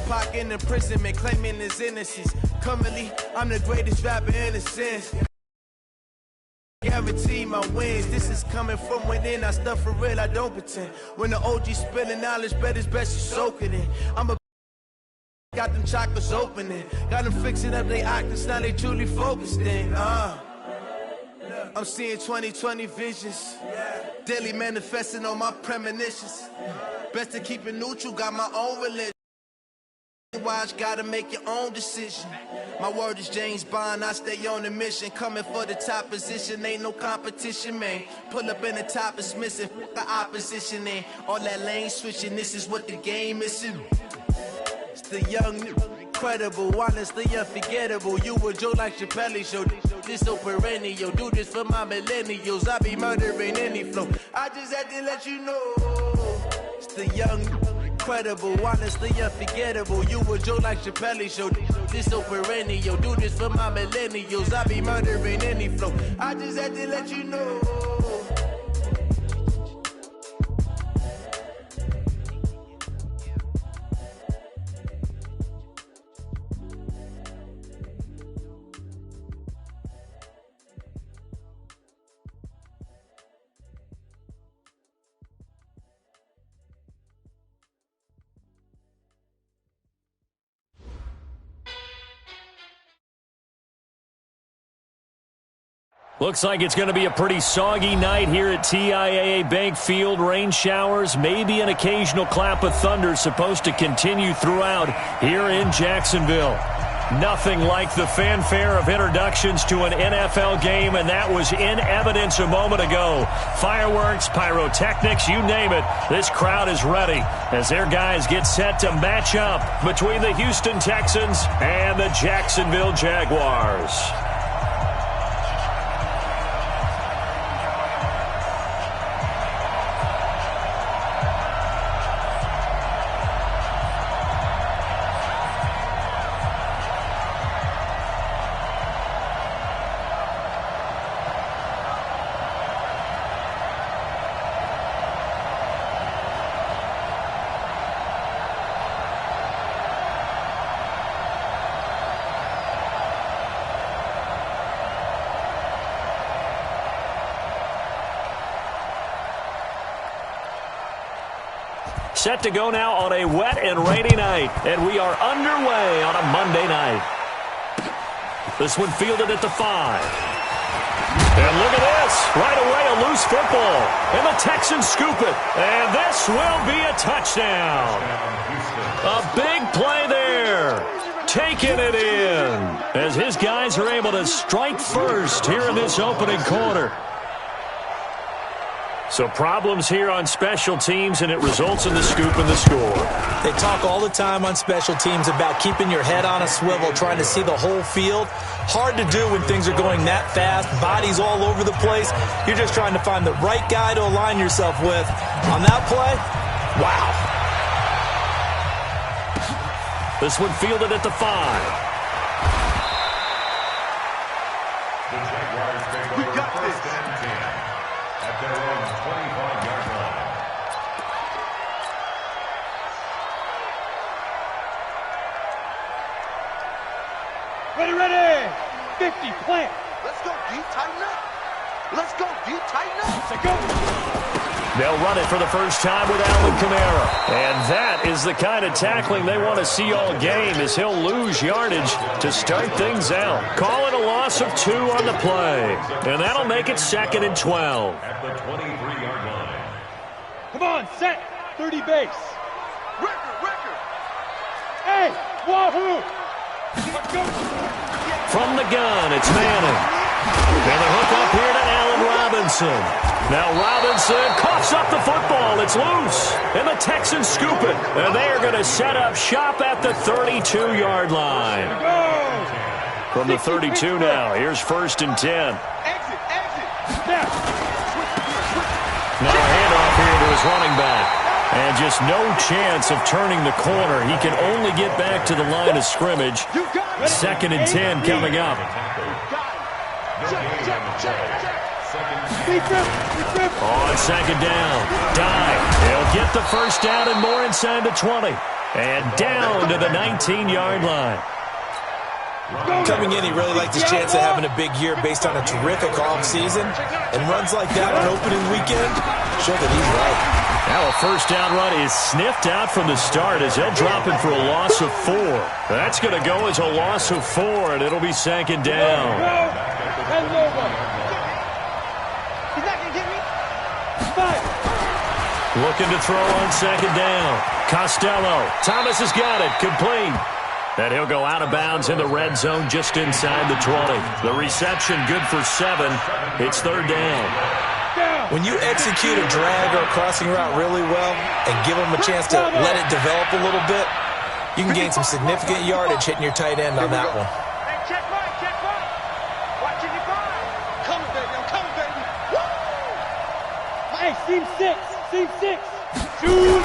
Pac in imprisonment, claiming his innocence. Currently, I'm the greatest rapper in a sense. Guarantee my wins. This is coming from within. I stuff for real, I don't pretend. When the OG spilling knowledge, bet it's best you soak it in. Got them chakras opening. Got them fixing up they octaves, now they truly focused in. I'm seeing 2020 visions. Daily manifesting on my premonitions. Best to keep it neutral, got my own religion. Wise, gotta make your own decision. My word is James Bond, I stay on a mission. Coming for the top position, ain't no competition, man. Pull up in the top, it's missing, fuck the opposition, and all that lane switching, this is what the game is. It's the young, incredible, honestly unforgettable. You a Joe like Chappelle show, this so perennial. Do this for my millennials, I be murdering any flow. I just had to let you know. It's the young, incredible, honestly unforgettable. You a Joe like Chappelle show, this so perennial. Do this for my millennials, I be murdering any flow. I just had to let you know. Looks like it's going to be a pretty soggy night here at TIAA Bank Field. Rain showers, maybe an occasional clap of thunder supposed to continue throughout here in Jacksonville. Nothing like the fanfare of introductions to an NFL game, and that was in evidence a moment ago. Fireworks, pyrotechnics, you name it. This crowd is ready as their guys get set to match up between the Houston Texans and the Jacksonville Jaguars. Set to go now on a wet and rainy night, and we are underway on a Monday night. This one fielded at the 5. And look at this. Right away, a loose football. And the Texans scoop it. And this will be a touchdown. A big play there. Taking it in. As his guys are able to strike first here in this opening quarter. So problems here on special teams, and it results in the scoop and the score. They talk all the time on special teams about keeping your head on a swivel, trying to see the whole field. Hard to do when things are going that fast, bodies all over the place. You're just trying to find the right guy to align yourself with. On that play, wow. This one fielded at the 5. We got this. At their own 25-yard line. Ready. 50, plant. Let's go, D, tighten up. Let's go, D, tighten up. Let's go. They'll run it for the first time with Alvin Kamara. And that is the kind of tackling they want to see all game, as he'll lose yardage to start things out. Call it a loss of 2 on the play. And that'll make it 2nd and 12. At the 23-yard line. Come on, set. 30 base. Record. Hey, wahoo. Let's go. From the gun, it's Manning. And the hook up here to Allen Robinson. Now Robinson coughs up the football. It's loose. And the Texans scoop it. And they are going to set up shop at the 32-yard line. From the 32 now, here's 1st and 10. Exit. Now a handoff here to his running back. And just no chance of turning the corner. He can only get back to the line of scrimmage. 2nd and 10 coming up. On 2nd down. Dive. They'll get the first down and more inside the 20. And down to the 19-yard line. Coming in, he really liked his chance of having a big year based on a terrific offseason. And runs like that on opening weekend show that he's right. Now a first down run is sniffed out from the start as they'll drop it for a loss of 4. That's going to go as a loss of 4, and it'll be second down. He's not going to get me. 5. Looking to throw on second down. Costello. Thomas has got it. Complete. And he'll go out of bounds in the red zone just inside the 20. The reception good for 7. It's third down. When you execute a drag or a crossing route really well and give them a chance to let it develop a little bit, you can gain some significant yardage hitting your tight end on that one. Hey, check right, check right. Watching you grind. Coming, baby, I'm coming, baby. Woo! Hey, seam 6. Shoot.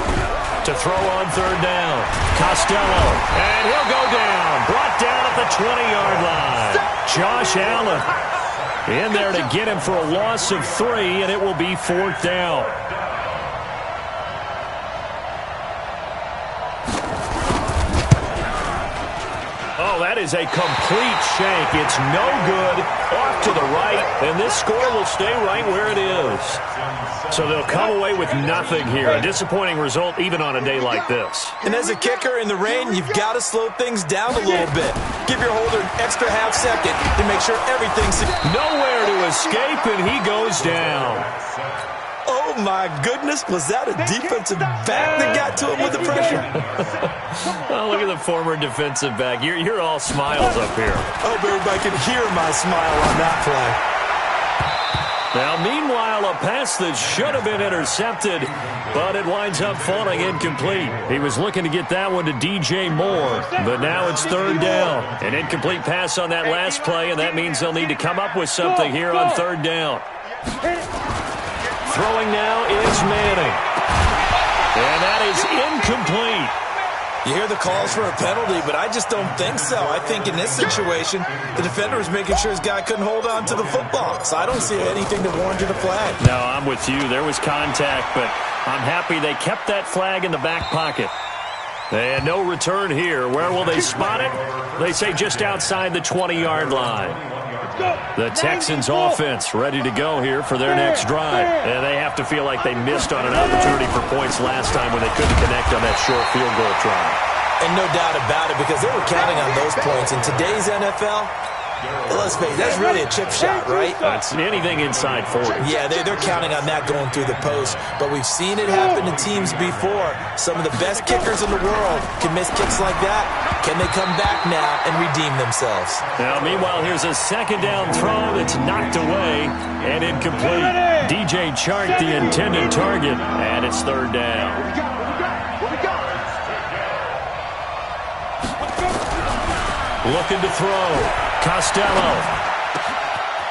To throw on third down. Costello. And he'll go down. Brought down at the 20-yard line. Josh Allen in there to get him for a loss of 3, and it will be fourth down. Oh, that is a complete shank. It's no good. Off to the right, and this score will stay right where it is. So they'll come away with nothing here. A disappointing result even on a day like this. And as a kicker in the rain, you've got to slow things down a little bit. Give your holder an extra half second to make sure everything's... Nowhere to escape, and he goes down. Oh, my goodness. Was that a defensive back that got to him with the pressure? Oh, look at the former defensive back. You're all smiles up here. I hope everybody can hear my smile on that play. Now, meanwhile, a pass that should have been intercepted, but it winds up falling incomplete. He was looking to get that one to DJ Moore, but now it's third down. An incomplete pass on that last play, and that means they'll need to come up with something here on third down. Throwing now is Manning. And that is incomplete. You hear the calls for a penalty, but I just don't think so. I think in this situation, the defender was making sure his guy couldn't hold on to the football. So I don't see anything that warranted a flag. No, I'm with you. There was contact, but I'm happy they kept that flag in the back pocket. And no return here. Where will they spot it? They say just outside the 20-yard line. The Texans offense ready to go here for their next drive. And they have to feel like they missed on an opportunity for points last time when they couldn't connect on that short field goal try. And no doubt about it, because they were counting on those points. In today's NFL, let's face it, that's really a chip shot, right? It's anything inside 40. Yeah, they're counting on that going through the post. But we've seen it happen to teams before. Some of the best kickers in the world can miss kicks like that. Can they come back now and redeem themselves? Now, meanwhile, here's a second down throw that's knocked away and incomplete. DJ Chark, the intended target, and it's third down. Looking to throw. Costello.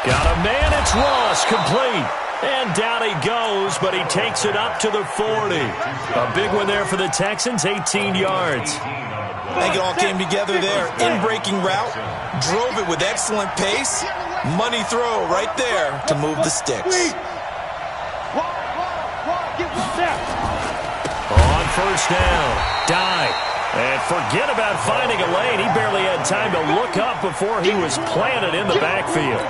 Got a man, it's Ross, complete. And down he goes, but he takes it up to the 40. A big one there for the Texans, 18 yards. I think it all came together there. In-breaking route, drove it with excellent pace. Money throw right there to move the sticks. On first down, dive. And forget about finding a lane. He barely had time to look up before he was planted in the backfield.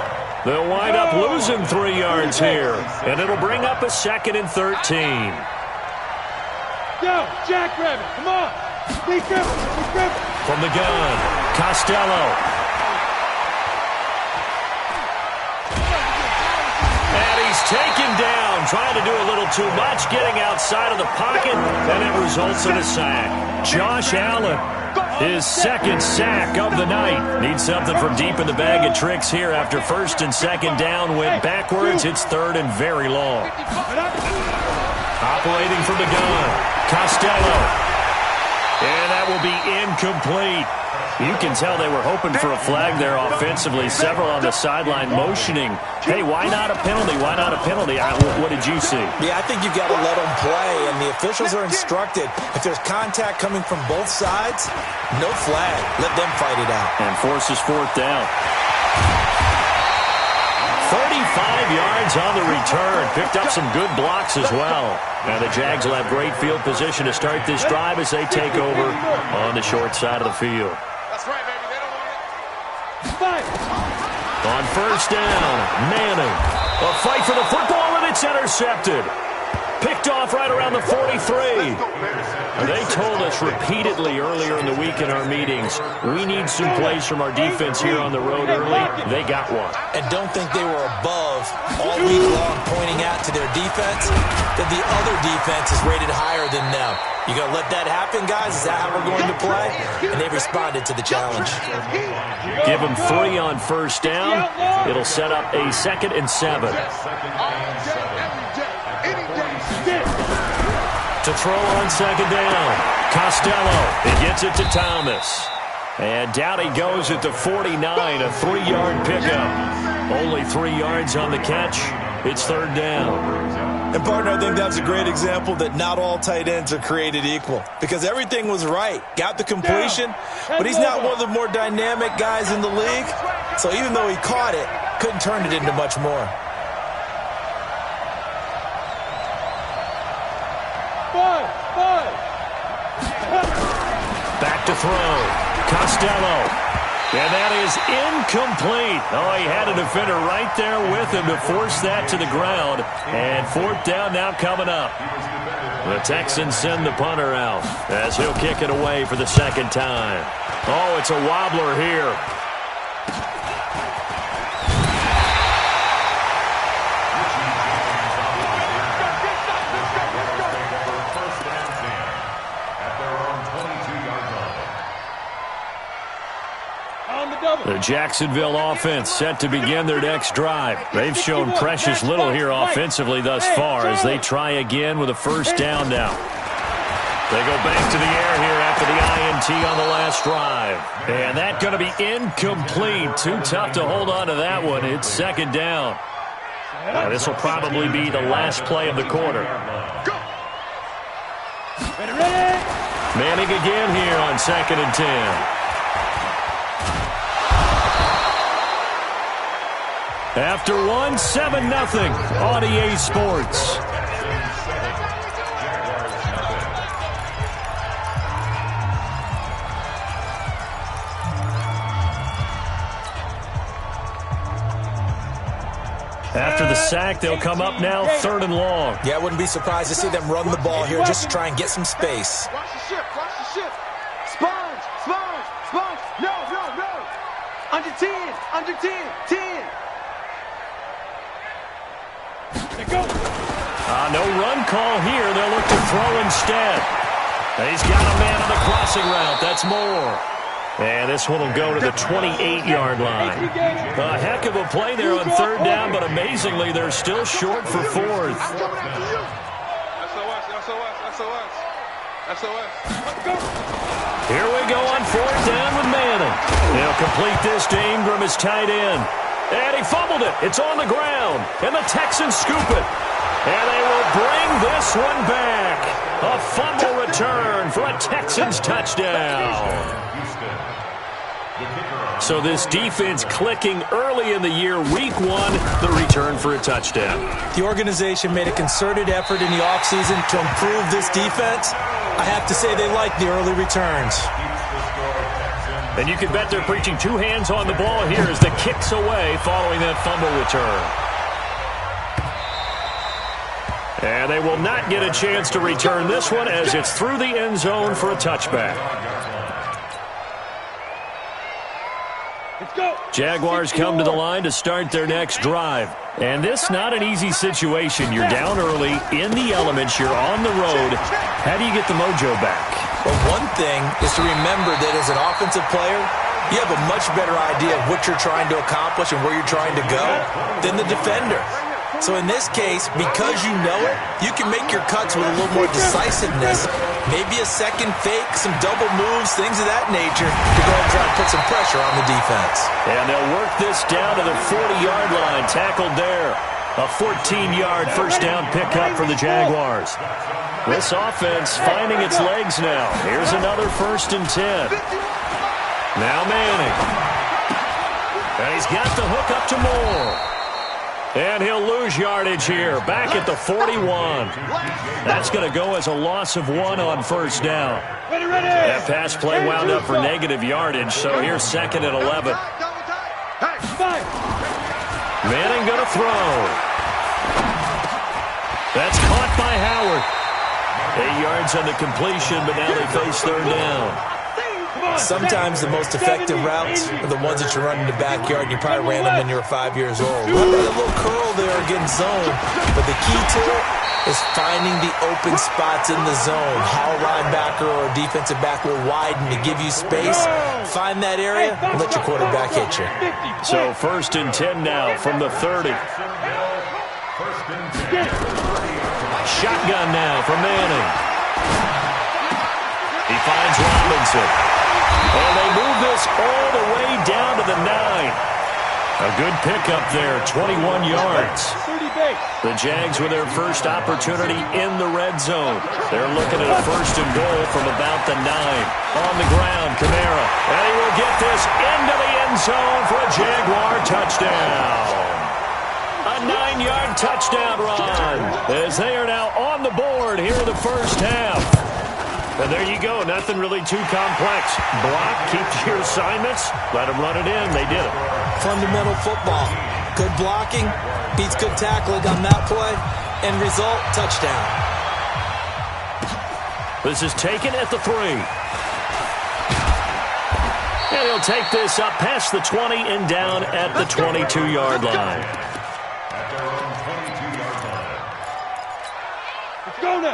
They'll wind up losing 3 yards here, and it'll bring up a 2nd and 13. Go, Jackrabbit, come on. Be careful. From the gun, Costello. And he's taken down, trying to do a little too much, getting outside of the pocket, and it results in a sack. Josh Allen, his 2nd sack of the night. Needs something from deep in the bag of tricks here after 1st and 2nd down. Went backwards. It's 3rd and very long. Operating from the gun, Costello. And that will be incomplete. You can tell they were hoping for a flag there offensively. Several on the sideline motioning. Hey, why not a penalty? Why not a penalty? What did you see? Yeah, I think you've got to let them play, and the officials are instructed. If there's contact coming from both sides, no flag. Let them fight it out. And forces 4th down. 35 yards on the return. Picked up some good blocks as well. And the Jags will have great field position to start this drive as they take over on the short side of the field. That's right, baby. They don't want it. On first down, Manning. A fight for the football, and it's intercepted. Picked off right around the 43. They told us repeatedly earlier in the week in our meetings, we need some plays from our defense here on the road early. They got one. And don't think they were above all week long pointing out to their defense that the other defense is rated higher than them. You going to let that happen, guys? Is that how we're going to play? And they responded to the challenge. Give them 3 on first down. It'll set up a 2nd and 7. To throw on 2nd down. Costello. He gets it to Thomas. And down he goes at the 49, a 3-yard pickup. Only 3 yards on the catch. It's 3rd down. And, partner, I think that's a great example that not all tight ends are created equal. Because everything was right. Got the completion, but he's not one of the more dynamic guys in the league. So even though he caught it, couldn't turn it into much more. Back to throw. Costello. And that is incomplete. Oh, he had a defender right there with him to force that to the ground. And 4th down now coming up. The Texans send the punter out as he'll kick it away for the 2nd time. Oh, it's a wobbler here. The Jacksonville offense set to begin their next drive. They've shown precious little here offensively thus far as they try again with a 1st down now. They go back to the air here after the INT on the last drive. And that's going to be incomplete. Too tough to hold on to that one. It's 2nd down. This will probably be the last play of the quarter. Manning again here on 2nd and 10. After 1, 7-0 on EA Sports. After the sack, they'll come up now 3rd and long. Yeah, I wouldn't be surprised to see them run the ball here just to try and get some space. Watch the shift. Watch the shift. Sponge. Sponge. Sponge. No, no, no. Under 10. Under 10. 10. No run call here. They'll look to throw instead. He's got a man on the crossing route. That's Moore. And this one will go to the 28-yard line. A heck of a play there on 3rd down, but amazingly, they're still short for 4th. Here we go on 4th down with Manning. They'll complete this to Ingram as tight end. And he fumbled it. It's on the ground. And the Texans scoop it. And they will bring this one back. A fumble return for a Texans touchdown. So this defense clicking early in the year, week 1, the return for a touchdown. The organization made a concerted effort in the offseason to improve this defense. I have to say they like the early returns. And you can bet they're preaching 2 hands on the ball here as the kick's away following that fumble return. And they will not get a chance to return this one as it's through the end zone for a touchback. Jaguars come to the line to start their next drive. And this not an easy situation. You're down early, in the elements, you're on the road. How do you get the mojo back? Well, one thing is to remember that as an offensive player, you have a much better idea of what you're trying to accomplish and where you're trying to go than the defender. So in this case, because you know it, you can make your cuts with a little more decisiveness. Maybe a second fake, some double moves, things of that nature to go and try and put some pressure on the defense. And they'll work this down to the 40-yard line, tackled there. A 14-yard first down pickup for the Jaguars. This offense finding its legs now. Here's another 1st and 10. Now Manning. And he's got the hook up to Moore. And he'll lose yardage here, back at the 41. That's going to go as a loss of 1 on first down. That pass play wound up for negative yardage, so here's 2nd and 11. Manning going to throw. That's caught by Howard. 8 yards on the completion, but now they face 3rd down. Sometimes the most effective routes are the ones that you run in the backyard. You probably ran them when you were 5 years old. Run that little curl there against zone, but the key to it is finding the open spots in the zone. How a linebacker or a defensive back will widen to give you space. Find that area and let your quarterback hit you. So 1st and 10 now from the 30. Shotgun now for Manning. He finds Robinson. And they move this all the way down to the 9. A good pickup there, 21 yards. The Jags with their first opportunity in the red zone. They're looking at a 1st and goal from about the 9. On the ground, Kamara. And he will get this into the end zone for a Jaguar touchdown. A 9-yard touchdown run as they are now on the board here in the first half. And there you go. Nothing really too complex. Block, keep to your assignments, let them run it in. They did it. Fundamental football. Good blocking beats good tackling on that play. End result, touchdown. This is taken at the 3. And he'll take this up past the 20 and down at the 22-yard line.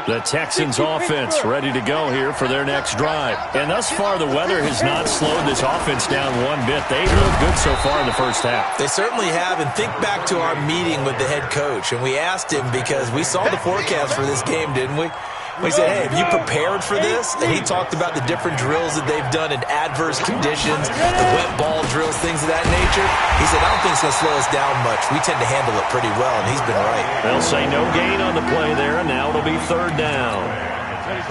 The Texans offense ready to go here for their next drive. And thus far, the weather has not slowed this offense down one bit. They've looked good so far in the first half. They certainly have. And think back to our meeting with the head coach. And we asked him because we saw the forecast for this game, didn't we? We said, hey, have you prepared for this? And he talked about the different drills that they've done in adverse conditions, the wet ball drills, things of that nature. He said, I don't think it's going to slow us down much. We tend to handle it pretty well, and he's been right. They'll say no gain on the play there, and now it'll be 3rd down.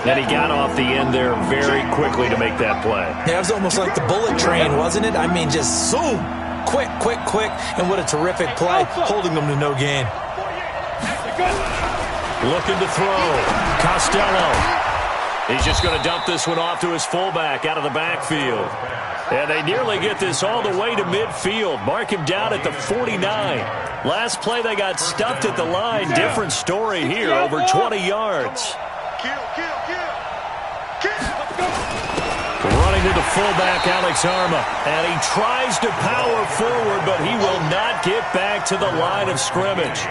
And he got off the end there very quickly to make that play. Yeah, it was almost like the bullet train, wasn't it? I mean, just zoom, quick, quick, quick, and what a terrific play, holding them to no gain. Looking to throw. Costello. He's just going to dump this one off to his fullback out of the backfield. And they nearly get this all the way to midfield. Mark him down at the 49. Last play they got stuffed at the line. Different story here, over 20 yards. Running to the fullback, Alex Arma. And he tries to power forward, but he will not get back to the line of scrimmage.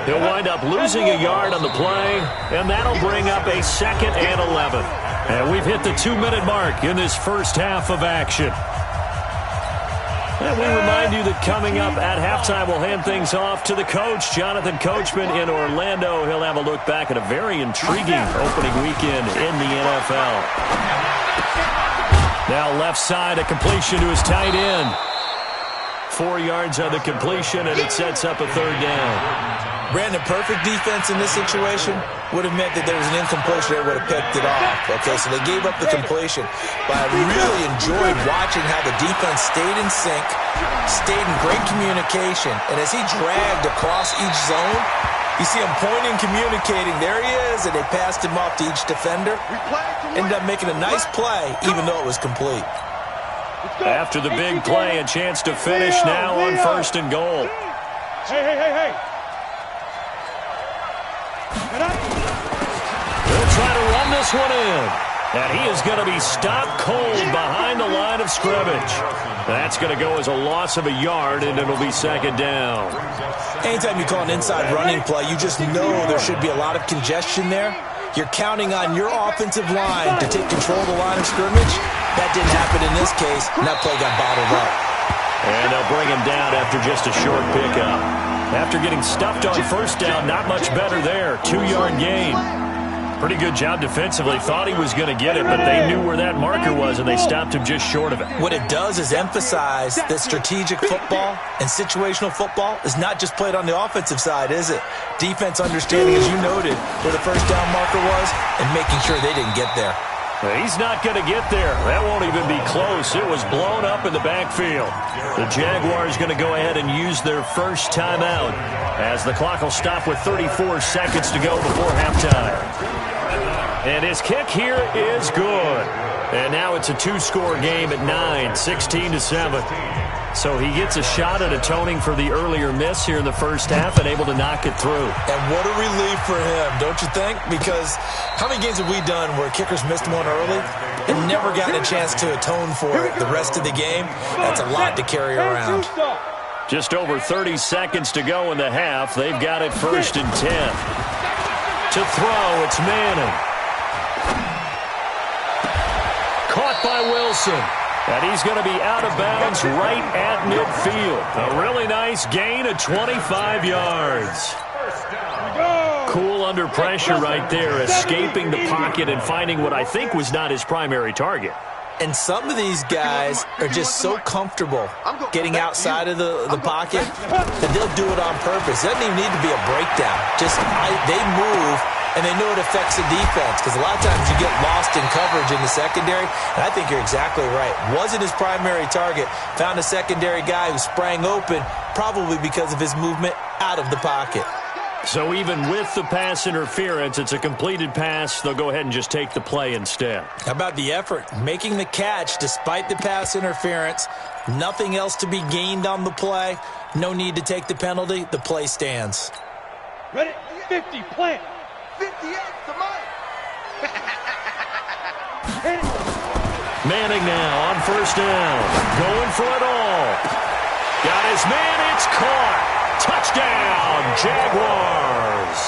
He'll wind up losing a yard on the play, and that'll bring up a 2nd and 11. And we've hit the 2-minute mark in this first half of action. And we remind you that coming up at halftime, we'll hand things off to the coach, Jonathan Coachman in Orlando. He'll have a look back at a very intriguing opening weekend in the NFL. Now left side, a completion to his tight end. 4 yards on the completion, and it sets up a 3rd down. Brandon, perfect defense in this situation would have meant that there was an incompletion that would have picked it off. Okay, so they gave up the completion. But I really enjoyed watching how the defense stayed in sync, stayed in great communication. And as he dragged across each zone, you see him pointing, communicating. There he is, and they passed him off to each defender. Ended up making a nice play, even though it was complete. After the big play, a chance to finish now on 1st and goal. Hey. They'll try to run this one in. And he is going to be stopped cold behind the line of scrimmage. That's going to go as a loss of a yard, and it'll be 2nd down. Anytime you call an inside running play, you just know there should be a lot of congestion there. You're counting on your offensive line to take control of the line of scrimmage. That didn't happen in this case, and that play got bottled up. And they'll bring him down after just a short pickup. After getting stuffed on 1st down, not much better there. 2-yard gain. Pretty good job defensively. Thought he was going to get it, but they knew where that marker was, and they stopped him just short of it. What it does is emphasize that strategic football and situational football is not just played on the offensive side, is it? Defense understanding, as you noted, where the 1st down marker was and making sure they didn't get there. He's not going to get there. That won't even be close. It was blown up in the backfield. The Jaguars going to go ahead and use their first timeout as the clock will stop with 34 seconds to go before halftime. And his kick here is good. And now it's a two-score game at 9, 16-7. So he gets a shot at atoning for the earlier miss here in the first half and able to knock it through. And what a relief for him, don't you think? Because how many games have we done where kickers missed one early and never gotten a chance to atone for it the rest of the game? That's a lot to carry around. Just over 30 seconds to go in the half. They've got it 1st and 10. To throw, it's Manning. Caught by Wilson. And he's going to be out of bounds right at midfield. A really nice gain of 25 yards. Cool under pressure right there, escaping the pocket and finding what I think was not his primary target. And some of these guys are just so comfortable getting outside of the pocket that they'll do it on purpose. It doesn't even need to be a breakdown. They move, and they know it affects the defense because a lot of times you get lost in coverage in the secondary, and I think you're exactly right. Wasn't his primary target. Found a secondary guy who sprang open, probably because of his movement out of the pocket. So even with the pass interference, it's a completed pass. They'll go ahead and just take the play instead. How about the effort? Making the catch despite the pass interference. Nothing else to be gained on the play. No need to take the penalty. The play stands. Ready? 50, plant. 58, come on. Manning now on 1st down. Going for it all. Got his man. It's caught. Touchdown, Jaguars.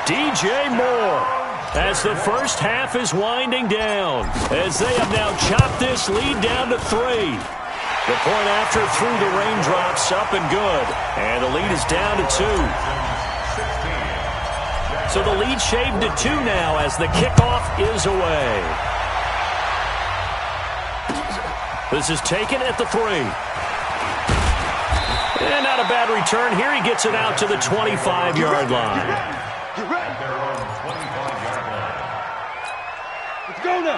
DJ Moore as the first half is winding down as they have now chopped this lead down to 3. The point after through the raindrops up and good. And the lead is down to 2. So the lead shaved to 2 now as the kickoff is away. This is taken at the 3. And not a bad return here. He gets it out to the 25-yard line.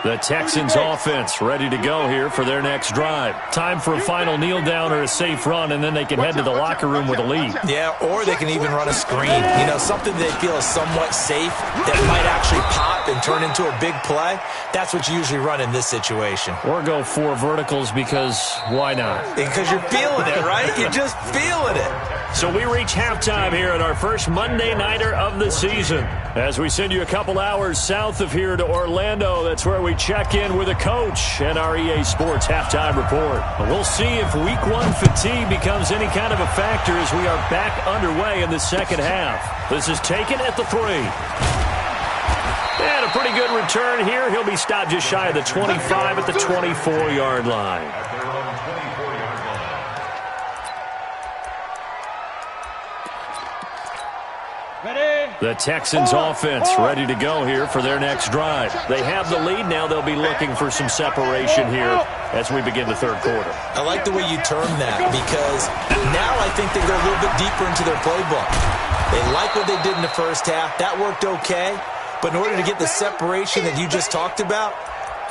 The Texans offense ready to go here for their next drive. Time for a final kneel down or a safe run, and then they can head to the locker room with a lead. Yeah, or they can even run a screen. You know, something they feel is somewhat safe that might actually pop and turn into a big play. That's what you usually run in this situation. Or go 4 verticals because why not? Because you're feeling it, right? You're just feeling it. So we reach halftime here at our first Monday Nighter of the season. As we send you a couple hours south of here to Orlando, that's where we check in with a coach and our EA Sports halftime report. And we'll see if Week 1 fatigue becomes any kind of a factor as we are back underway in the second half. This is taken at the 3. And a pretty good return here. He'll be stopped just shy of the 25 at the 24-yard line. The Texans offense ready to go here for their next drive. They have the lead. Now they'll be looking for some separation here as we begin the third quarter. I like the way you term that because now I think they go a little bit deeper into their playbook. They like what they did in the first half. That worked okay. But in order to get the separation that you just talked about,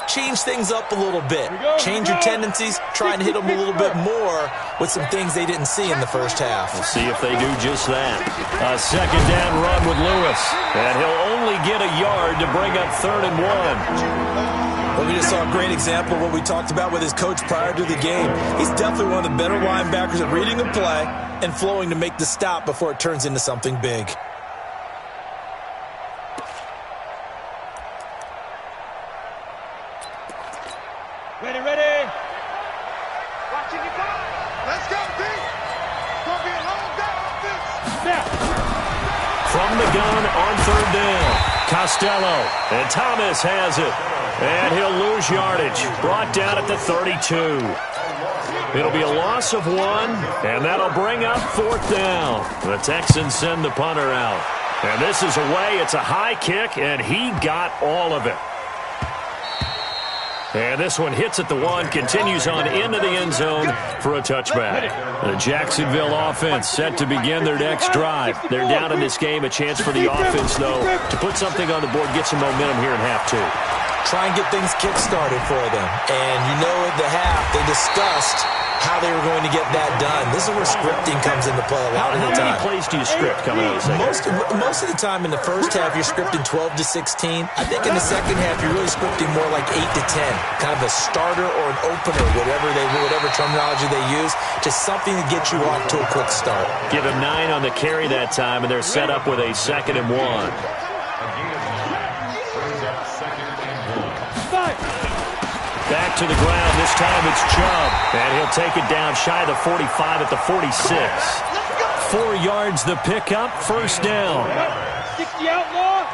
change things up a little bit. Change your tendencies. Try and hit them a little bit more with some things they didn't see in the first half. We'll see if they do just that. A second down run with Lewis. And he'll only get a yard to bring up 3rd and 1. Well, we just saw a great example of what we talked about with his coach prior to the game. He's definitely one of the better linebackers at reading a play and flowing to make the stop before it turns into something big. Ready. Watching you go. Let's go, D. Gonna be a long day on this. Now. From the gun on 3rd down. Costello. And Thomas has it. And he'll lose yardage. Brought down at the 32. It'll be a loss of 1. And that'll bring up 4th down. The Texans send the punter out. And this is away. It's a high kick. And he got all of it. And this one hits at the 1, continues on into the end zone for a touchback. The Jacksonville offense set to begin their next drive. They're down in this game. A chance for the offense, though, to put something on the board, get some momentum here in half 2. try and get things kick-started for them. And you know at the half, they discussed how they were going to get that done. This is where scripting comes into play a lot of the time. How many plays do you script coming out of the second? Most of the time in the first half, you're scripting 12 to 16. I think in the second half, you're really scripting more like 8 to 10. Kind of a starter or an opener, whatever terminology they use. Just something to get you off to a quick start. Give him 9 on the carry that time, and they're set up with a 2nd and 1. Back to the ground. This time it's Chubb. And he'll take it down shy of the 45 at the 46. 4 yards the pickup. First down. 60 outlaw.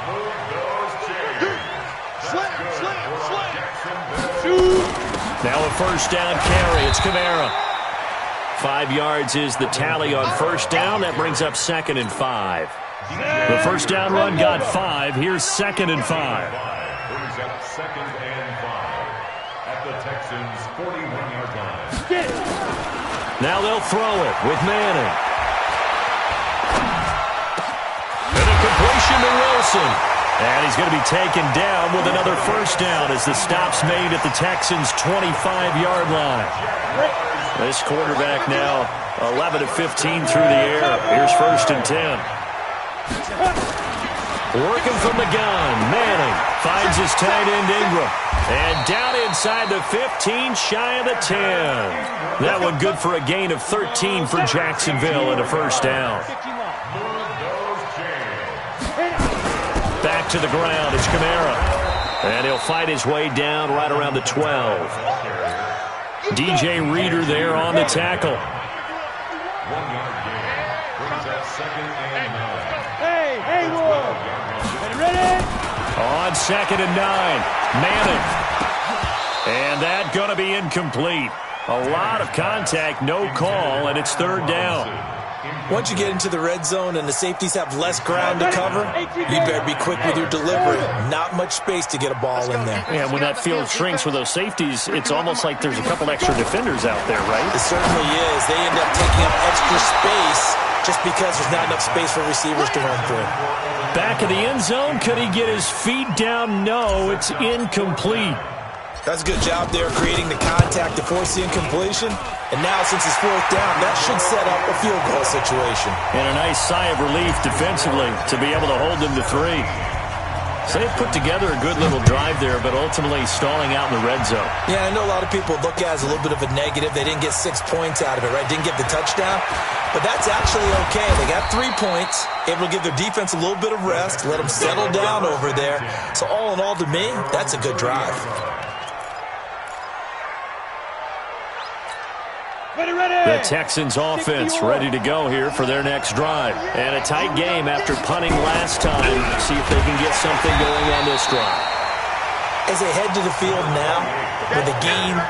Now a first down carry. It's Kamara. 5 yards is the tally on first down. That brings up 2nd and 5. The first down run got 5. Here's 2nd and 5. Brings up 2nd and 5 at the Texans' 41-yard line. Now they'll throw it with Manning. And a completion to Wilson. And he's going to be taken down with another first down as the stop's made at the Texans' 25-yard line. This quarterback now 11 of 15 through the air. Here's 1st and 10. Working from the gun, Manning finds his tight end Ingram. And down inside the 15, shy of the 10. That one good for a gain of 13 for Jacksonville and a first down. Back to the ground, it's Kamara. And he'll fight his way down right around the 12. DJ Reader there on the tackle. 1-yard gain. Brings up 2nd and 9. Hey, Haywood. Ready? On 2nd and 9, Manning. And that going to be incomplete. A lot of contact, no call, and it's 3rd down. Once you get into the red zone and the safeties have less ground to cover, you better be quick with your delivery. Not much space to get a ball in there. Yeah, when that field shrinks with those safeties, it's almost like there's a couple extra defenders out there, right? It certainly is. They end up taking up extra space just because there's not enough space for receivers to run through. Back of the end zone, could he get his feet down? No, it's incomplete. That's a good job there creating the contact to force the incompletion. And now, since it's 4th down, that should set up a field goal situation. And a nice sigh of relief defensively to be able to hold them to 3. So they put together a good little drive there, but ultimately stalling out in the red zone. Yeah, I know a lot of people look at it as a little bit of a negative. They didn't get 6 points out of it, right? Didn't get the touchdown. But that's actually okay. They got 3 points, able to give their defense a little bit of rest, let them settle down over there. So all in all, to me, that's a good drive. The Texans offense ready to go here for their next drive. And a tight game after punting last time. See if they can get something going on this drive. As they head to the field now, with the game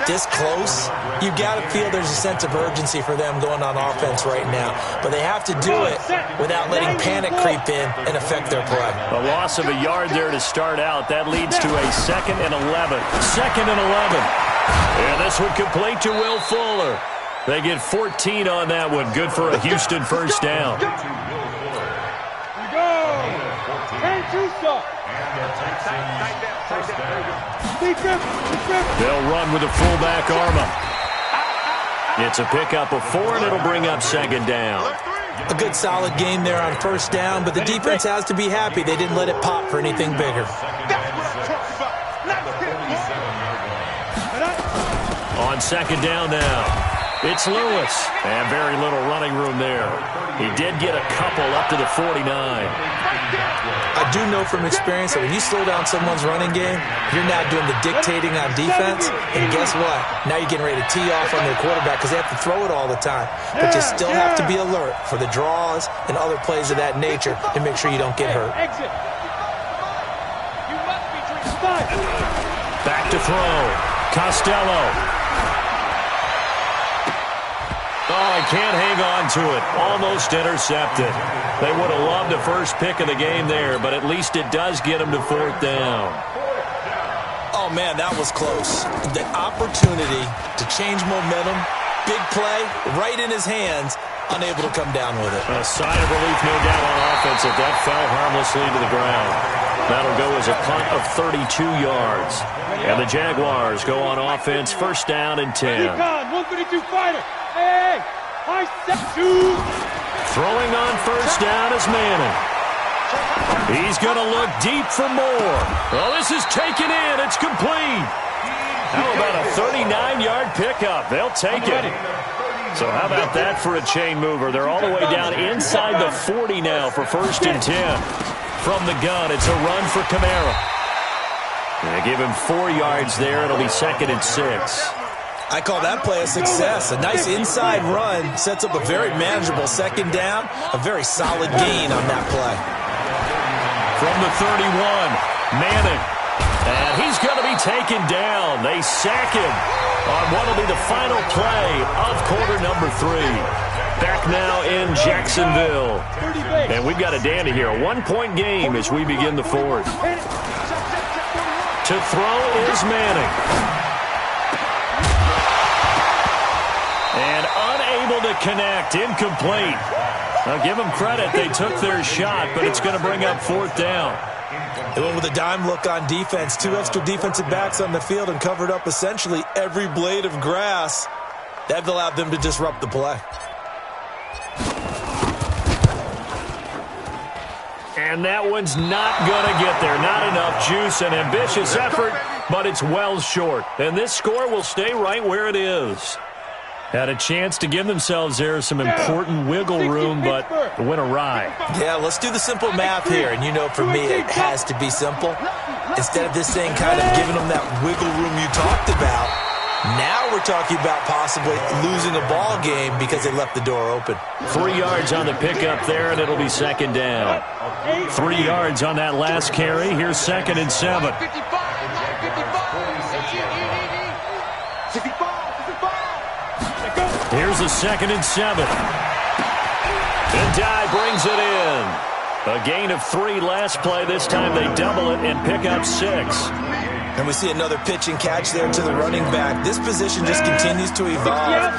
this close, you've got to feel there's a sense of urgency for them going on offense right now. But they have to do it without letting panic creep in and affect their play. A loss of a yard there to start out. That leads to a 2nd and 11. 2nd and 11. And this would complete to Will Fuller. They get 14 on that one. Good for a Houston first down. Go. Hey, Tusa. They'll run with a fullback Arma. It's a pickup of 4, and it'll bring up 2nd down. A good solid game there on first down, but the defense has to be happy they didn't let it pop for anything bigger. On 2nd down now. It's Lewis, and very little running room there. He did get a couple up to the 49. I do know from experience that when you slow down someone's running game, you're now doing the dictating on defense, and guess what? Now you're getting ready to tee off on their quarterback because they have to throw it all the time. But you still have to be alert for the draws and other plays of that nature to make sure you don't get hurt. Back to throw. Costello. Oh, he can't hang on to it. Almost intercepted. They would have loved the first pick of the game there, but at least it does get them to 4th down. Oh, man, that was close. The opportunity to change momentum, big play, right in his hands, unable to come down with it. A sigh of relief, no doubt, on offense if that fell harmlessly to the ground. That'll go as a punt of 32 yards. And the Jaguars go on offense, first down and 10. 152 fighter. Hey, high step two. Throwing on first down is Manning. He's going to look deep for more. Well, this is taken in. It's complete. How about a 39-yard pickup? They'll take it. So how about that for a chain mover? They're all the way down inside the 40 now for first and 10. From the gun, it's a run for Kamara. They give him 4 yards there. It'll be second and 6. I call that play a success. A nice inside run sets up a very manageable second down. A very solid gain on that play. From the 31, Manning. And he's going to be taken down. They sack him on what will be the final play of quarter number 3. Back now in Jacksonville. And we've got a dandy here. A 1-point game as we begin the fourth. To throw is Manning. And unable to connect. Incomplete. Now give them credit. They took their shot, but it's going to bring up fourth down. They went with a dime look on defense. 2 extra defensive backs on the field and covered up essentially every blade of grass. That allowed them to disrupt the play. And that one's not going to get there. Not enough juice. An ambitious effort, but it's well short. And this score will stay right where it is. Had a chance to give themselves there some important wiggle room, but it went awry. Yeah, let's do the simple math here. And you know, for me, it has to be simple. Instead of this thing kind of giving them that wiggle room you talked about, now we're talking about possibly losing a ball game because they left the door open. 3 yards on the pickup there, and it'll be second down. 3 yards on that last carry. Here's second and 7. Here's a second and 7. And Dye brings it in. A gain of 3 last play. This time they double it and pick up 6. And we see another pitch and catch there to the running back. This position just continues to evolve.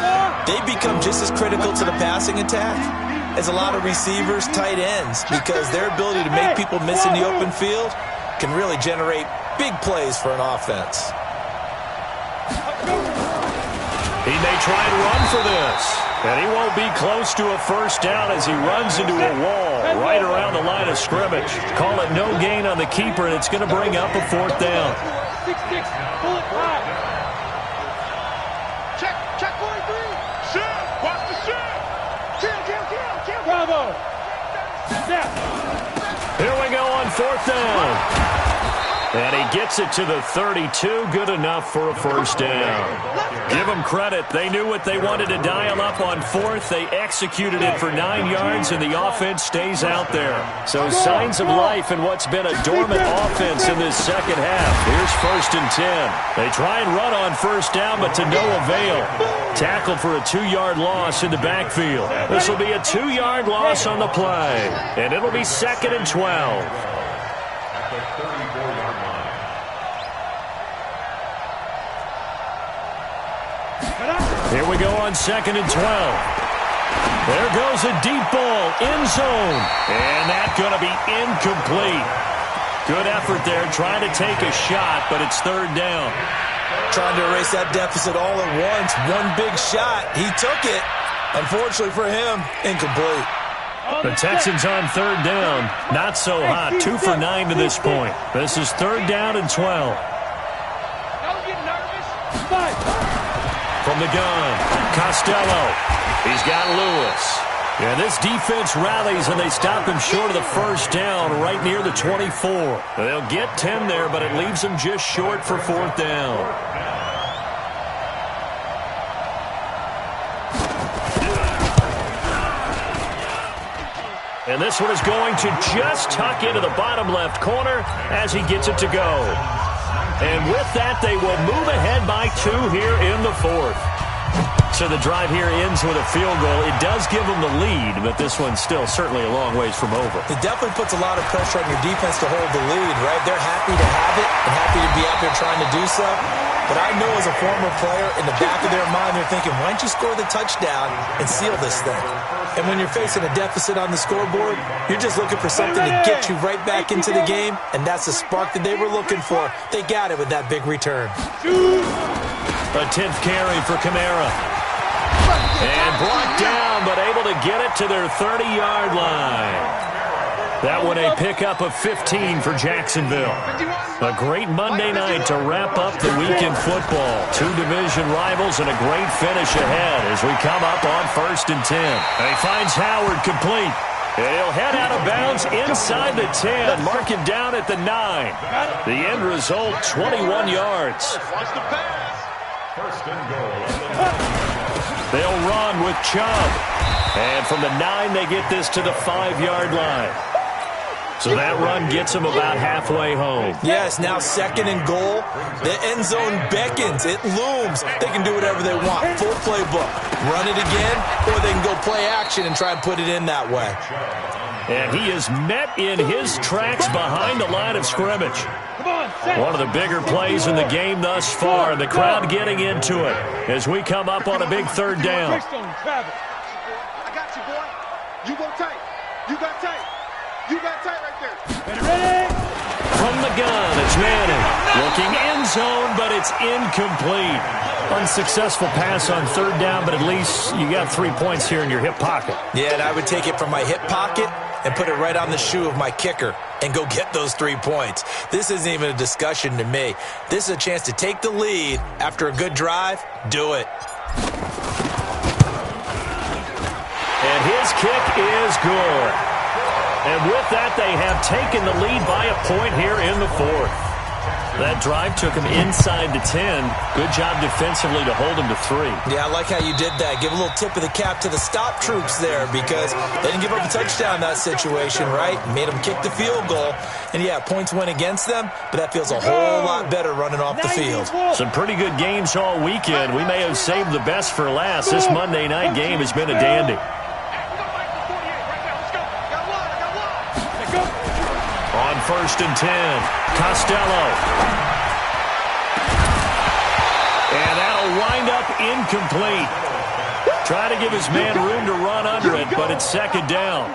They become just as critical to the passing attack as a lot of receivers, tight ends, because their ability to make people miss in the open field can really generate big plays for an offense. He may try and run for this. And he won't be close to a first down as he runs into a wall right around the line of scrimmage. Call it no gain on the keeper, and it's going to bring up a fourth down. 6-6, pull it high. Check 43. Shit, watch the shit. Kill. Bravo. Snap. Here we go on fourth down. And he gets it to the 32. Good enough for a first down. Give them credit. They knew what they wanted to dial up on fourth. They executed it for 9 yards, and the offense stays out there. So signs of life in what's been a dormant offense in this second half. Here's first and 10. They try and run on first down, but to no avail. Tackled for a 2-yard loss in the backfield. This will be a 2-yard loss on the play. And it'll be second and 12. Here we go on second and 12. There goes a deep ball, end zone. And that's going to be incomplete. Good effort there, trying to take a shot, but it's third down. Trying to erase that deficit all at once. One big shot. He took it. Unfortunately for him, incomplete. The Texans on third down. Not so hot. 2 for 9 to this point. This is third down and 12. Don't get nervous. Fight. From the gun, Costello. He's got Lewis. And this defense rallies, and they stop him short of the first down right near the 24. They'll get 10 there, but it leaves them just short for fourth down. And this one is going to just tuck into the bottom left corner as he gets it to go. And with that, they will move ahead by 2 here in the fourth. So the drive here ends with a field goal. It does give them the lead, but this one's still certainly a long ways from over. It definitely puts a lot of pressure on your defense to hold the lead, right? They're happy to have it and happy to be out there trying to do so. But I know as a former player, in the back of their mind, they're thinking, why don't you score the touchdown and seal this thing? And when you're facing a deficit on the scoreboard, you're just looking for something to get you right back into the game, and that's the spark that they were looking for. They got it with that big return. A 10th carry for Kamara. And brought down, but able to get it to their 30-yard line. That one a pickup of 15 for Jacksonville. A great Monday night to wrap up the week in football. Two division rivals and a great finish ahead as we come up on 1st and 10. And he finds Howard complete. And he'll head out of bounds inside the 10. Mark him down at the 9. The end result, 21 yards. First and goal. They'll run with Chubb. And from the 9, they get this to the 5-yard line. So that run gets them about halfway home. Yes, now 2nd and goal. The end zone beckons. It looms. They can do whatever they want. Full playbook. Run it again, or they can go play action and try and put it in that way. And he is met in his tracks behind the line of scrimmage. One of the bigger plays in the game thus far. And the crowd getting into it as we come up on a big 3rd down. I got you, boy. You go tight. You got tight. You got tight right there. Ready? From the gun, it's Manning. Looking end zone, but it's incomplete. Unsuccessful pass on 3rd down, but at least you got 3 points here in your hip pocket. Yeah, and I would take it from my hip pocket and put it right on the shoe of my kicker and go get those 3 points. This isn't even a discussion to me. This is a chance to take the lead after a good drive. Do it. And his kick is good. And with that, they have taken the lead by a point here in the 4th. That drive took him inside the 10. Good job defensively to hold him to 3. Yeah, I like how you did that. Give a little tip of the cap to the stop troops there because they didn't give up a touchdown in that situation, right? Made them kick the field goal. And, yeah, points went against them, but that feels a whole lot better running off the field. Some pretty good games all weekend. We may have saved the best for last. This Monday night game has been a dandy. On 1st and 10, Costello. And that'll wind up incomplete. Try to give his man room to run under it, but it's 2nd down.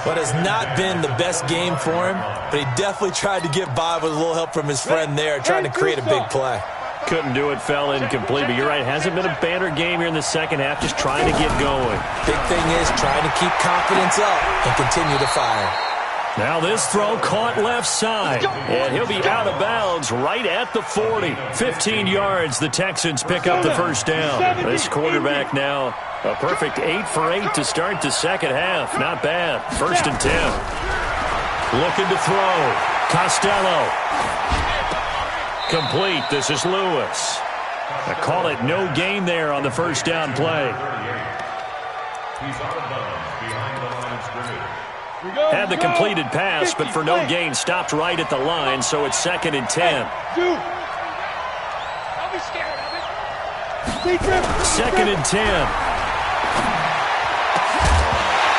But it's not been the best game for him, but he definitely tried to get by with a little help from his friend there, trying to create a big play. Couldn't do it, fell incomplete, but you're right, hasn't been a banner game here in the 2nd half, just trying to get going. Big thing is trying to keep confidence up and continue to fire. Now this throw caught left side, and he'll be out of bounds right at the 40. 15 yards, the Texans pick up the 1st down. This quarterback now, a perfect 8 for 8 to start the 2nd half. Not bad. 1st and 10. Looking to throw. Costello. Complete. This is Lewis. I call it no gain there on the 1st down play. He's out of bounds behind the line of scrimmage. Had the completed pass, but for no gain, stopped right at the line, so it's 2nd and 10. Don't be scared of it. 2nd and 10.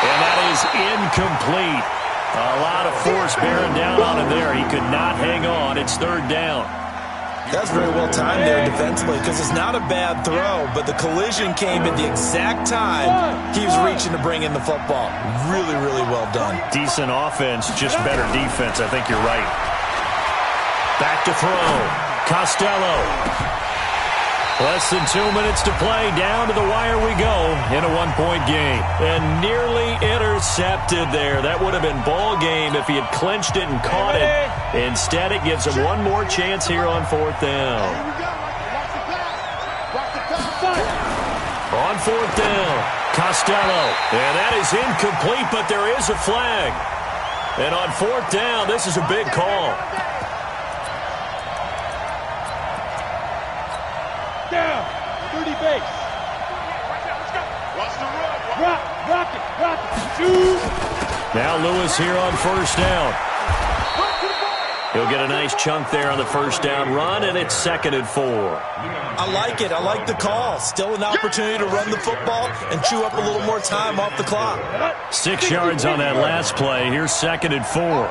And that is incomplete. A lot of force bearing down on him there. He could not hang on. It's 3rd down. That's very well timed there defensively because it's not a bad throw, but the collision came at the exact time he was reaching to bring in the football. Really, really well done. Decent offense, just better defense. I think you're right. Back to throw. Costello. Less than 2 minutes to play. Down to the wire we go in a 1-point game. And nearly intercepted there. That would have been ball game if he had clinched it and caught it. Instead, it gives him one more chance here on 4th down. On 4th down, Costello. And that is incomplete, but there is a flag. And on 4th down, this is a big call. Down. 30 base. Rock it. Shoot. Now Lewis here on 1st down. He'll get a nice chunk there on the 1st down run, and it's 2nd and 4. I like it. I like the call. Still an opportunity to run the football and chew up a little more time off the clock. 6 yards on that last play. Here's 2nd and 4.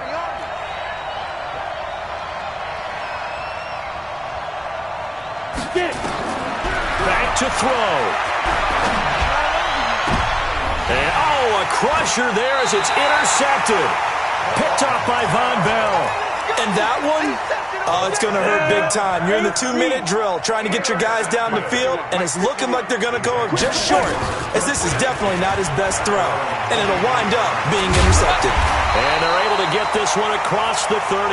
Back to throw. And, a crusher there as it's intercepted. Picked off by Von Bell. And that one, it's going to hurt big time. You're in the 2-minute drill trying to get your guys down the field, and it's looking like they're going to go up just short, as this is definitely not his best throw. And it'll wind up being intercepted. And they're able to get this one across the 35.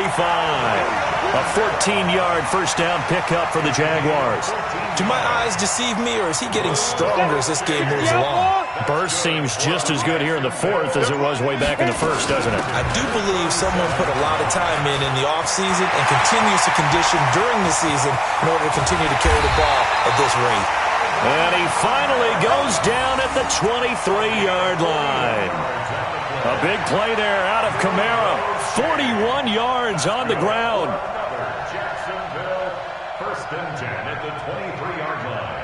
A 14-yard first down pickup for the Jaguars. Do my eyes deceive me, or is he getting stronger as this game moves along? Burst seems just as good here in the fourth as it was way back in the first, doesn't it? I do believe someone put a lot of time in the offseason and continues to condition during the season in order to continue to carry the ball at this rate. And he finally goes down at the 23-yard line. A big play there out of Kamara. 41 yards on the ground. Jacksonville, 1st and 10 at the 23-yard line.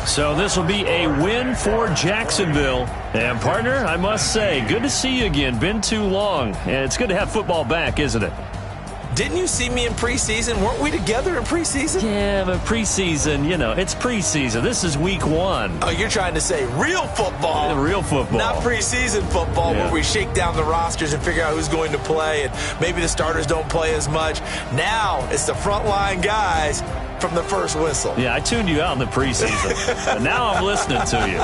So this will be a win for Jacksonville. And, partner, I must say, good to see you again. Been too long. And it's good to have football back, isn't it? Didn't you see me in preseason? Weren't we together in preseason? Yeah, but preseason, it's preseason. This is week 1. Oh, you're trying to say real football. Real football. Not preseason football where we shake down the rosters and figure out who's going to play, and maybe the starters don't play as much. Now it's the frontline guys from the first whistle. Yeah, I tuned you out in the preseason. But now I'm listening to you.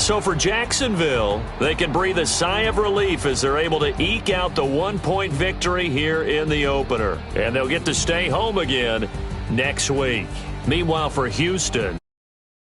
So for Jacksonville, they can breathe a sigh of relief as they're able to eke out the 1-point victory here in the opener. And they'll get to stay home again next week. Meanwhile, for Houston,